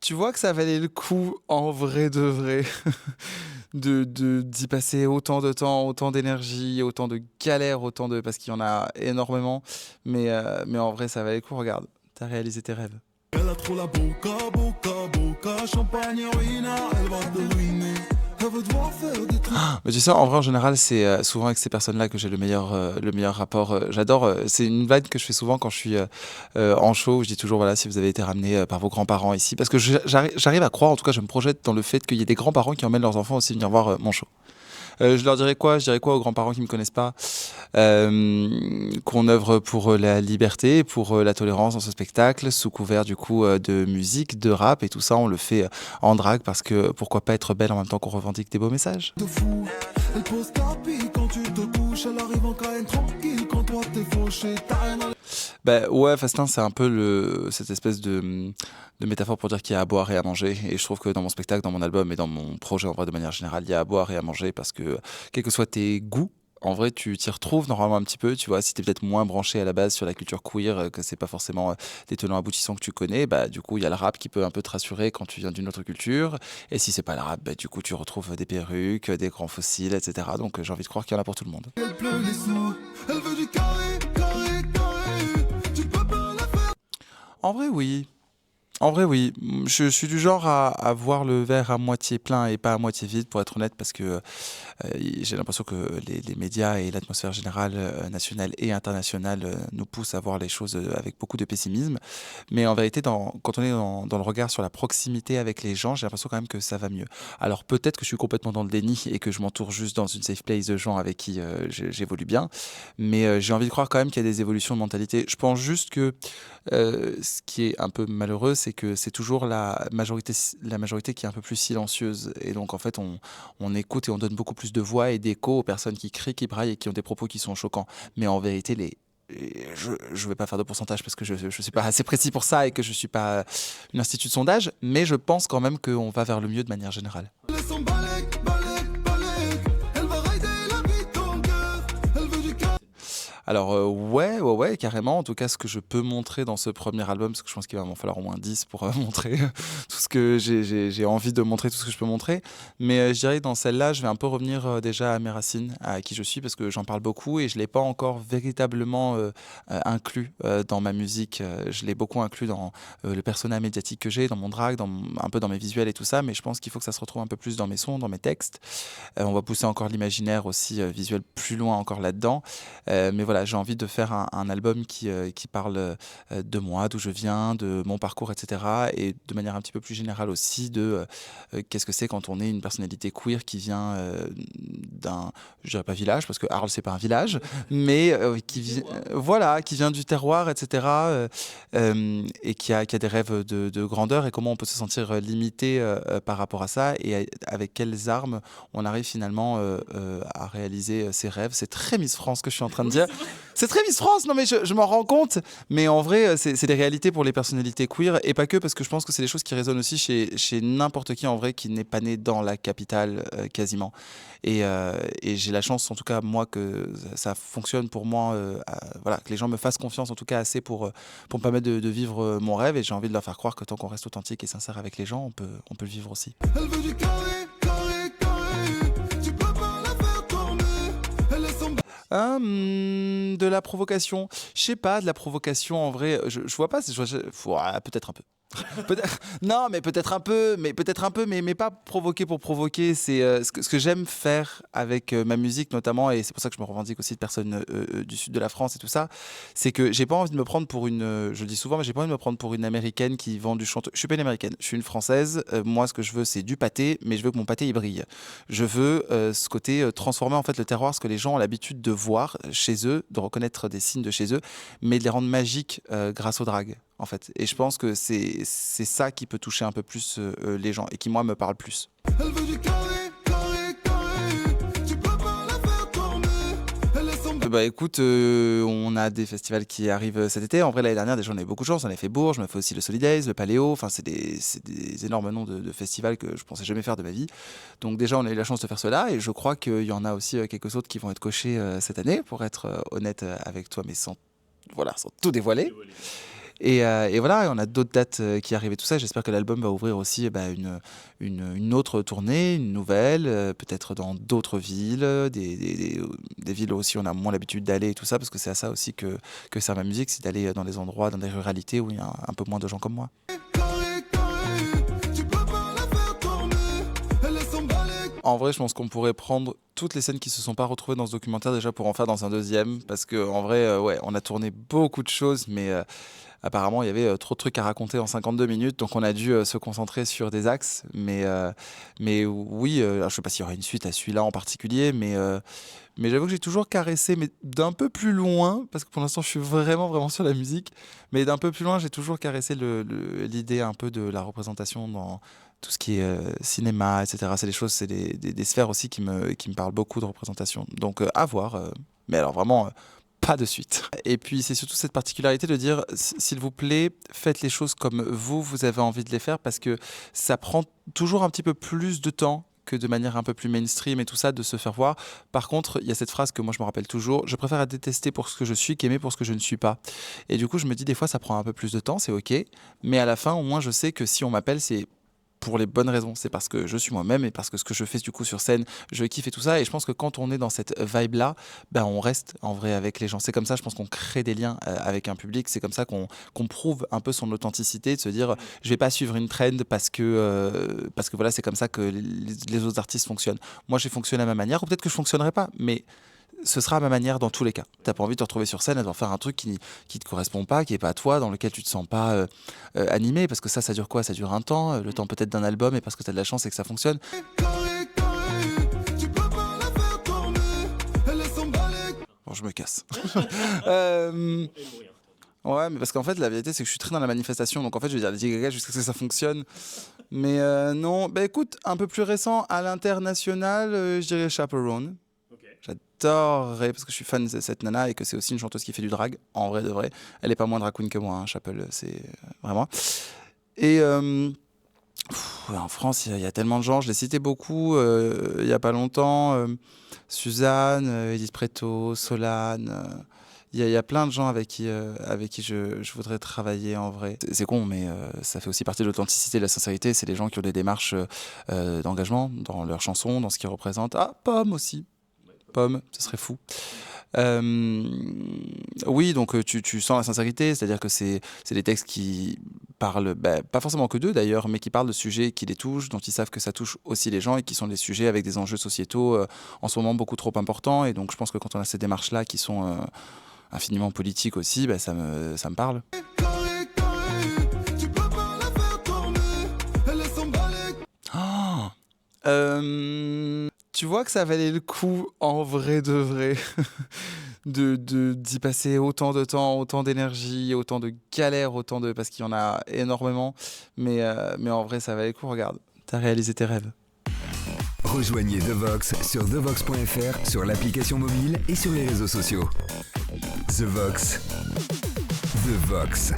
tu vois que ça valait le coup, en vrai de vrai, d'y passer autant de temps, autant d'énergie, autant de galères, autant de... Parce qu'il y en a énormément. Mais en vrai, ça valait le coup, regarde. T'as réalisé tes rêves. Elle a trop la boca, boca, boca, champagne ruina, elle va te ruiner. Elle veut devoir faire des trucs. Mais tu sais, en vrai, en général, c'est souvent avec ces personnes-là que j'ai le meilleur rapport. J'adore. C'est une blague que je fais souvent quand je suis en show. Où je dis toujours, voilà, si vous avez été ramené par vos grands-parents ici. Parce que j'arrive à croire, en tout cas, je me projette dans le fait qu'il y ait des grands-parents qui emmènent leurs enfants aussi venir voir mon show. Je leur dirais quoi? Je dirais quoi aux grands-parents qui me connaissent pas? Qu'on œuvre pour la liberté, pour la tolérance dans ce spectacle, sous couvert du coup de musique, de rap et tout ça. On le fait en drague parce que pourquoi pas être belle en même temps qu'on revendique des beaux messages? De fou, elle pose tapis quand tu te couches, elle arrive en KN tranquille quand toi t'es fauché, t'as rien à... Bah ouais, Fastin, c'est un peu cette espèce de métaphore pour dire qu'il y a à boire et à manger. Et je trouve que dans mon spectacle, dans mon album et dans mon projet en vrai de manière générale, il y a à boire et à manger parce que quels que soient tes goûts, en vrai, tu t'y retrouves normalement un petit peu, tu vois, si t'es peut-être moins branché à la base sur la culture queer, que c'est pas forcément des tenants aboutissants que tu connais, bah du coup, il y a le rap qui peut un peu te rassurer quand tu viens d'une autre culture. Et si c'est pas le rap, bah du coup, tu retrouves des perruques, des grands fossiles, etc. Donc j'ai envie de croire qu'il y en a pour tout le monde. Elle pleut les sous, elle veut du carré, carré, carré. Tu peux pas la faire. En vrai, oui. En vrai, oui. Je suis du genre à voir le verre à moitié plein et pas à moitié vide, pour être honnête, parce que j'ai l'impression que les médias et l'atmosphère générale nationale et internationale nous poussent à voir les choses avec beaucoup de pessimisme. Mais en vérité, quand on est dans le regard sur la proximité avec les gens, j'ai l'impression quand même que ça va mieux. Alors peut-être que je suis complètement dans le déni et que je m'entoure juste dans une safe place de gens avec qui j'évolue bien. Mais j'ai envie de croire quand même qu'il y a des évolutions de mentalité. Je pense juste que ce qui est un peu malheureux, c'est que c'est toujours la majorité qui est un peu plus silencieuse. Et donc en fait, on écoute et on donne beaucoup plus de voix et d'écho aux personnes qui crient, qui braillent et qui ont des propos qui sont choquants. Mais en vérité, je ne vais pas faire de pourcentage parce que je ne suis pas assez précis pour ça et que je ne suis pas une institut de sondage, mais je pense quand même qu'on va vers le mieux de manière générale. Elle son balèque, balèque, balèque. Elle va rider la vie de ton cœur. Elle veut du carré. Alors ouais, carrément. En tout cas, ce que je peux montrer dans ce premier album, parce que je pense qu'il va m'en falloir au moins 10 pour montrer tout ce que j'ai envie de montrer, tout ce que je peux montrer. Mais je dirais que dans celle-là, je vais un peu revenir déjà à mes racines, à qui je suis, parce que j'en parle beaucoup et je ne l'ai pas encore véritablement inclus dans ma musique. Je l'ai beaucoup inclus dans le persona médiatique que j'ai, dans mon drag, un peu dans mes visuels et tout ça, mais je pense qu'il faut que ça se retrouve un peu plus dans mes sons, dans mes textes. On va pousser encore l'imaginaire aussi visuel plus loin encore là-dedans. Mais voilà, j'ai envie de faire un album qui parle de moi, d'où je viens, de mon parcours, etc. Et de manière un petit peu plus générale aussi de qu'est-ce que c'est quand on est une personnalité queer qui vient d'un, je dirais pas village, parce que Arles, c'est pas un village, mais voilà, qui vient du terroir, etc. Et qui a des rêves de grandeur et comment on peut se sentir limité par rapport à ça et avec quelles armes on arrive finalement à réaliser ses rêves. C'est très Miss France que je suis en train de dire. C'est très Miss France, non mais je m'en rends compte. Mais en vrai, c'est des réalités pour les personnalités queer et pas que, parce que je pense que c'est des choses qui résonnent aussi chez n'importe qui en vrai qui n'est pas né dans la capitale quasiment. Et j'ai la chance, en tout cas moi, que ça fonctionne pour moi, voilà, que les gens me fassent confiance en tout cas assez pour me permettre de vivre mon rêve. Et j'ai envie de leur faire croire que tant qu'on reste authentique et sincère avec les gens, on peut le vivre aussi. Elle veut du carré, carré, carré. Tu peux pas la faire tourner. Elle est son De la provocation. Je sais pas, de la provocation en vrai. Je vois pas. Ouais, peut-être un peu. Non, mais peut-être un peu, mais pas provoquer pour provoquer. C'est ce que j'aime faire avec ma musique notamment, et c'est pour ça que je me revendique aussi de personnes du sud de la France et tout ça. C'est que j'ai pas envie de me prendre pour je le dis souvent, mais j'ai pas envie de me prendre pour une américaine qui vend du chanteur. Je suis pas une américaine, je suis une française. Moi, ce que je veux, c'est du pâté, mais je veux que mon pâté il brille. Je veux ce côté transformer en fait le terroir, ce que les gens ont l'habitude de voir chez eux, de reconnaître des signes de chez eux, mais de les rendre magiques grâce au drag en fait. Et je pense que c'est ça qui peut toucher un peu plus les gens et qui, moi, me parle plus. Elle veut du carré, carré, carré. Tu peux pas la faire tourner. Elle est son Bah écoute, on a des festivals qui arrivent cet été. En vrai, l'année dernière, déjà, on a eu beaucoup de chance. On a fait Bourges, on a fait aussi le Solidays, le Paléo. Enfin, c'est des énormes noms de festivals que je pensais jamais faire de ma vie. Donc déjà, on a eu la chance de faire cela. Et je crois qu'il y en a aussi quelques autres qui vont être cochés cette année, pour être honnête avec toi, mais sans tout dévoiler. Et voilà, et on a d'autres dates qui arrivent et tout ça. J'espère que l'album va ouvrir aussi une autre tournée, une nouvelle, peut-être dans d'autres villes, des villes où aussi on a moins l'habitude d'aller et tout ça, parce que c'est à ça aussi que sert ma musique, c'est d'aller dans des endroits, dans des ruralités où il y a un peu moins de gens comme moi. Tu peux pas la faire tourner, elle laisse s'emballer. En vrai, je pense qu'on pourrait prendre toutes les scènes qui se sont pas retrouvées dans ce documentaire déjà pour en faire dans un deuxième, parce que en vrai, ouais, on a tourné beaucoup de choses, mais apparemment, il y avait trop de trucs à raconter en 52 minutes, donc on a dû se concentrer sur des axes. Mais oui, alors je sais pas s'il y aura une suite à celui-là en particulier, mais j'avoue que j'ai toujours caressé, mais d'un peu plus loin, parce que pour l'instant, je suis vraiment, vraiment sur la musique, mais d'un peu plus loin, j'ai toujours caressé l'idée un peu de la représentation dans tout ce qui est cinéma, etc. C'est des choses, c'est des sphères aussi qui me parlent beaucoup de représentation. Donc à voir, mais alors vraiment pas de suite. Et puis c'est surtout cette particularité de dire, s'il vous plaît, faites les choses comme vous avez envie de les faire, parce que ça prend toujours un petit peu plus de temps que de manière un peu plus mainstream et tout ça, de se faire voir. Par contre, il y a cette phrase que moi je me rappelle toujours: je préfère être détesté pour ce que je suis qu'aimer pour ce que je ne suis pas. Et du coup, je me dis, des fois, ça prend un peu plus de temps, c'est ok, mais à la fin, au moins, je sais que si on m'appelle, c'est pour les bonnes raisons. C'est parce que je suis moi-même et parce que ce que je fais du coup sur scène, je kiffe et tout ça. Et je pense que quand on est dans cette vibe-là, ben on reste en vrai avec les gens. C'est comme ça, je pense qu'on crée des liens avec un public. C'est comme ça qu'on prouve un peu son authenticité, de se dire, je vais pas suivre une trend parce que voilà, c'est comme ça que les autres artistes fonctionnent. Moi, j'ai fonctionné à ma manière, ou peut-être que je fonctionnerai pas, mais ce sera à ma manière dans tous les cas. T'as pas envie de te retrouver sur scène et de faire un truc qui te correspond pas, qui est pas à toi, dans lequel tu te sens pas animé, parce que ça dure quoi? Ça dure un temps, le temps peut-être d'un album, et parce que t'as de la chance et que ça fonctionne. Tu peux pas la faire tourner, elle laisse s'emballer. Bon, je me casse. Ouais, mais parce qu'en fait, la vérité, c'est que je suis très dans la manifestation, donc en fait, je vais dire Lady Gaga jusqu'à ce que ça fonctionne. Mais non, bah écoute, un peu plus récent, à l'international, je dirais Chaperone. J'adorerais, parce que je suis fan de cette nana et que c'est aussi une chanteuse qui fait du drag, en vrai de vrai. Elle est pas moins drag queen que moi, hein, Chapel, c'est vraiment. Et en France, il y a tellement de gens, je l'ai cité beaucoup il y a pas longtemps. Suzanne, Edith Preto, Solane. Il y a plein de gens avec qui je voudrais travailler en vrai. C'est con, mais ça fait aussi partie de l'authenticité, de la sincérité. C'est les gens qui ont des démarches d'engagement dans leurs chansons, dans ce qu'ils représentent. Ah, Pomme aussi. Pomme, ce serait fou. Oui, donc tu sens la sincérité, c'est-à-dire que c'est des textes qui parlent, pas forcément que d'eux d'ailleurs, mais qui parlent de sujets qui les touchent, dont ils savent que ça touche aussi les gens et qui sont des sujets avec des enjeux sociétaux en ce moment beaucoup trop importants. Et donc je pense que quand on a ces démarches-là qui sont infiniment politiques aussi, ça me parle. Tu peux pas la faire tourner, elle laisse s'emballer. Tu vois que ça valait le coup, en vrai de vrai, d'y passer autant de temps, autant d'énergie, autant de galères, parce qu'il y en a énormément. Mais en vrai, ça valait le coup. Regarde, t'as réalisé tes rêves. Rejoignez The Vox sur thevox.fr, sur l'application mobile et sur les réseaux sociaux. The Vox. The Vox.